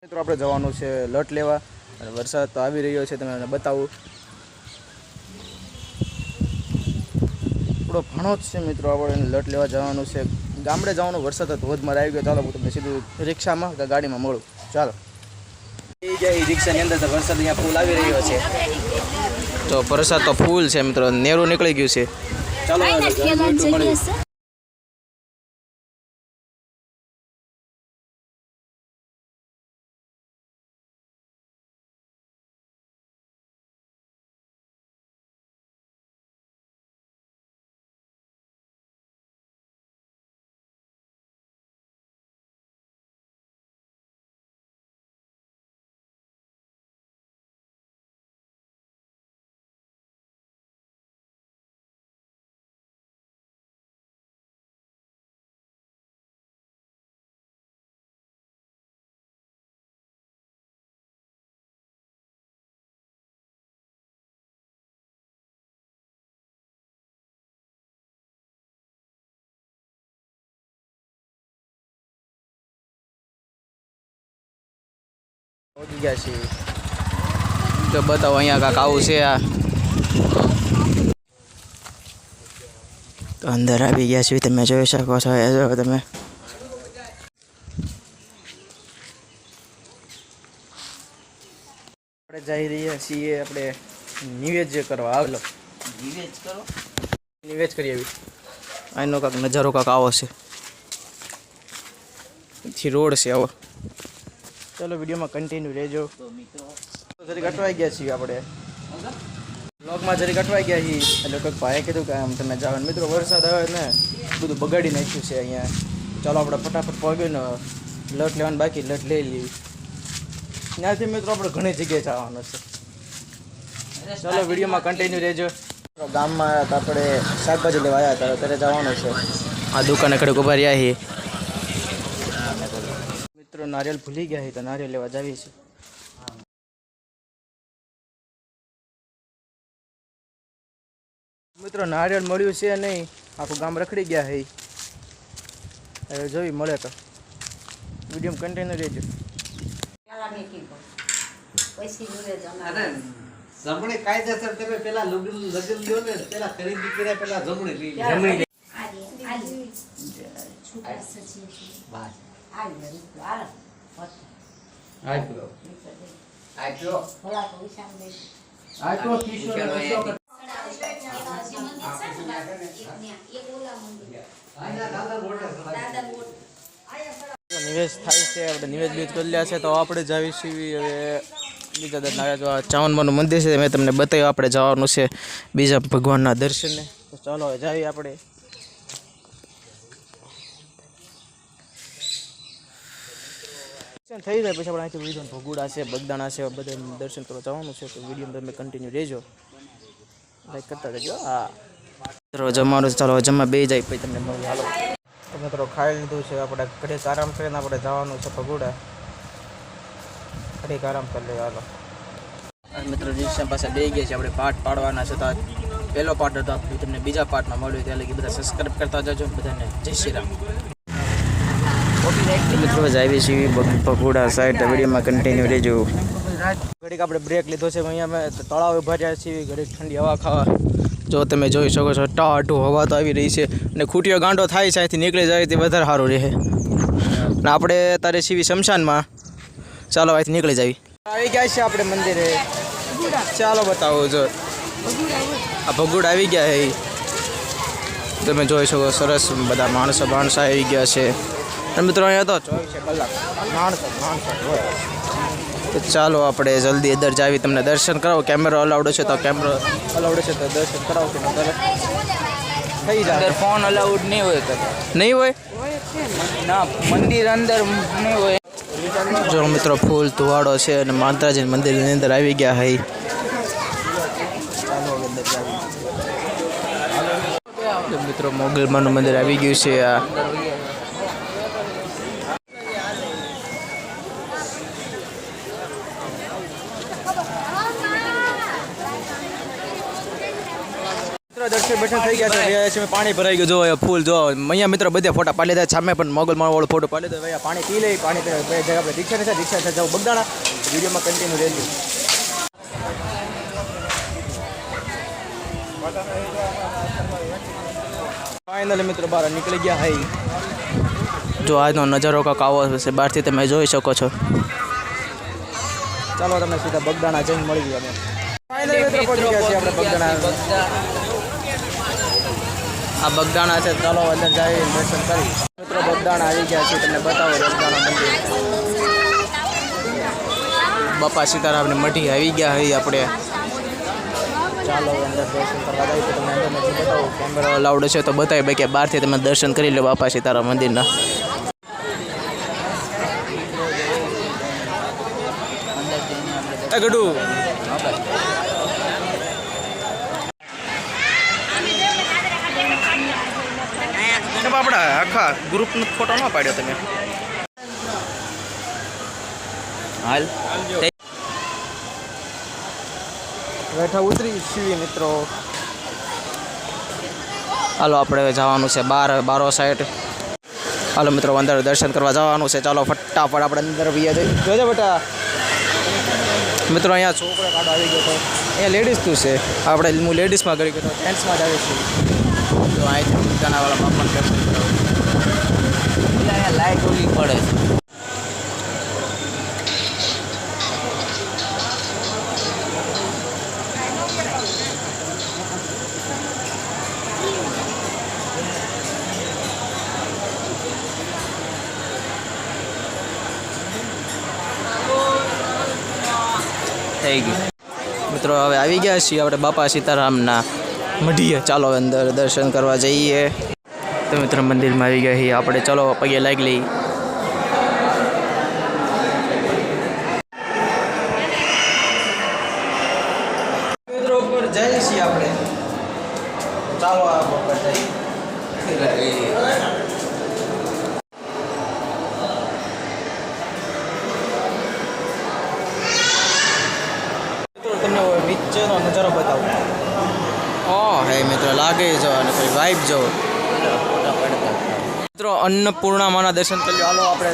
મિત્રો આપણે જવાનું છે લટ લેવા અને વરસાદ તો આવી રહ્યો છે તમને બતાવું થોડો ઘણો જ છે મિત્રો આપણે લટ લેવા જવાનું છે ગામડે જવાનું વરસાદ ધોધમાર આવી ગયો ચાલો હું તમને સીધું રિક્ષામાં કે ગાડીમાં મળું ચાલો એ જાય રિક્ષાની અંદર તો વરસાદ અહીંયા ફૂલ આવી રહ્યો છે તો વરસાદ તો ફૂલ છે મિત્રો નેરું નીકળી ગયું છે ચાલો પહોંચી ગયા છીએ તો બતાવો અહીંયા કાંક આવું છે આ તો અંદર આવી ગયા છીએ તમે જોઈ શકો છો જો તમે આપણે જઈ રહ્યા છીએ આપણે નિવેદ કરવા આવલો નિવેદ કરી આવી આનો કાંક નજારો કાંક આવો છે થી રોડ છે આવો ચલો વિડીયોમાં કન્ટિન્યુ રહેજો તો મિત્રો જરીક અટવાઈ ગયા છીએ આપણે બ્લોગમાં જરીક અટવાઈ ગયા છીએ એટલે કોઈક ભાઈએ કીધું કે આમ તમે જાવ મિત્રો વરસાદ આવે ને બધું બગાડી નાખ્યું છે અહીંયા ચાલો આપણે ફટાફટ પહોંચીને લટ લેવાનું બાકી લટ લઈ લઈએ ત્યાંથી મિત્રો આપણે ઘણી જગ્યાએ જવાનું છે ચાલો વિડીયોમાં કન્ટિન્યુ રહેજો ગામમાં આપણે શાકભાજી લેવા આવ્યા હતા ત્યારે જવાનું છે આ દુકાને ખડે ઉભા રહ્યા છીએ મિત્રો નારિયેલ ભૂલી ગયા છે તો નારિયેલ લેવા જાવી છે મિત્રો નારિયેલ મળ્યું છે નહીં આખું ગામ રખડી ગયા છે હવે જોઈ મળે તો વિડીયો કન્ટિન્યુ રહેજો જમણે કાયદેસર તમે પેલા લગ્ન લ્યો ને પેલા ખરીદી કર્યા પેલા જમણે લઈ નિવેશ થાય છે આપણે નિવેશ બીજ કરી લ્યા છે તો આપણે જાવી છીએ હવે બીજા દર ચાવનમાનું મંદિર છે મેં તમને બતાવ્યું આપણે જવાનું છે બીજા ભગવાનના દર્શને તો ચાલો હવે જાવી આપણે થઈ જાય પછી આપણે અહીંથી વિડીયો ભગુડા છે બગદાણા છે બધા દર્શન કરવા જવાનું છે તો વિડીયો તમે કન્ટિન્યુ રહેજો લાઈક કરતા રહેજો હા મિત્રો જમવાનું ચાલો જમવા બે જાય પછી તમને મળું હાલો તો મિત્રો ખાઈ લીધું છે આપણે ઘડીક આરામ કરીને આપણે જવાનું છે ભગુડા ઘડીક આરામ કરી લઈએ હાલો મિત્રો રિક્ષા પાસે બે ગયા છે આપણે પાઠ પાડવાના છે તો પહેલો પાઠ હતો તમને બીજા પાર્ટમાં મળ્યું ત્યાં લગી બધા સબસ્ક્રાઈબ કરતા જજો બધાને જય શ્રી રામ મિત્રો આવી છીએ ભગુડા સાઈડ વિડીયોમાં કન્ટિન્યુ રહેજો ઘડીક આપણે બ્રેક લીધો છે અહીંયા અમે તળાવ ઉભા રહ્યા છીએ ઘડીક ઠંડી હવા ખાવા જો તમે જોઈ શકો છો ટાઢું હવા તો આવી રહી છે અને ખૂટીઓ ગાંડો થાય છે અહીંથી નીકળી જાય તે વધારે સારું રહે અને આપણે તારે સીવી શમશાનમાં ચાલો અહીંથી નીકળી જાવી આવી ગયા છે આપણે મંદિરે ચાલો બતાવો જો આ ભગુડા આવી ગયા છે તમે જોઈ શકો સરસ બધા માણસો આવી ગયા છે અને મિત્રો અહીંયા તો 24 કલાક માણસો તો ચાલો આપણે જલ્દી અંદર જાવી તમને દર્શન કરાવો કેમેરો અલાઉડ છે તો કેમેરો અલાઉડ છે તો દર્શન કરાવો કે થઈ જાય ફોન અલાઉડ નહીં હોય તો નહીં હોય ના મંદિર અંદર નહીં હોય જો મિત્રો ફૂલ ધુવાડો છે અને માતાજી મંદિરની અંદર આવી ગયા હઈ મિત્રો મોગલમાનું મંદિર આવી ગયું છે આ દર્શન પાસે બેઠા થઈ ગયા છે રહ્યા છે પાણી ભરાઈ ગયું જો ફૂલ જો અહીંયા મિત્રો બધે ફોટા પાડી લીધા સામે પણ મોગલમાળ વાળો ફોટો પાડી લીધો અહીંયા પાણી પી લઈ પાણી પી આપણે રિક્ષા છે રિક્ષા જવું બગદાણા વિડીયોમાં કન્ટિન્યુ રહેજો ફાઇનલી મિત્રો બહાર નીકળી ગયા હઈ જો આજનો નજારો કાંક આવો છે બહારથી તમે જોઈ શકો છો ચાલો તમને સીધા બગદાણા જઈને મળી ગયા ફાઇનલી મિત્રો પહોંચી ગયા છીએ આપણે બગદાણા આ બગદાણા છે ચાલો અંદર જઈ દર્શન કરી મિત્રો બગદાણા આવી ગયા છે તમને બતાવો બગદાણા મંદિર બાપા સીતારામની મઢી આવી ગયા હઈ આપણે ચાલો અંદર દર્શન કરવા જાય તો તમને અંદર નથી બતાવો કેમેરા અલાઉડ છે તો બતાવી બાકી બહારથી તમે દર્શન કરી લો બાપા સીતારામ મંદિરના ગડુ આપણા આખા ગ્રુપનો ફોટો ન પાડ્યો તમે હાલ બેઠા ઉતરી છીએ મિત્રો હાલો આપણે જવાનું છે બારો સાઈડ હાલો મિત્રો અંદર દર્શન કરવા જવાનું છે ચાલો ફટાફટ આપણે અંદર ભૈયા જઈ જોજો બેટા મિત્રો અહીંયા છોકરો કાઢો આવી ગયો તો અહીંયા લેડીઝ તું છે આપણે હું લેડીઝમાં કરી ગયો તો જેન્ટ્સમાં જ આવી છું તો અહીંથી દુકાનાવાળા બાપાને દર્શન કરાવું અહીંયા લાઈટ ઓલી પડે છે થઈ ગયું મિત્રો હવે આવી ગયા છીએ આપણે બાપા સીતારામના મઢીએ ચાલો અંદર દર્શન કરવા જઈએ તો મિત્રો મંદિરમાં આવી ગયા છીએ આપણે ચાલો પગે લાગી લઈએ મિત્રો ઉપર જઈએ છીએ આપણે ચાલો આ ઉપર જઈએ નીચેનો નજારો બતાવો હે મિત્રો લાગે જો અને કોઈ વાઇબ જો મિત્રો અન્નપૂર્ણા માના દર્શન કરી હાલો આપણે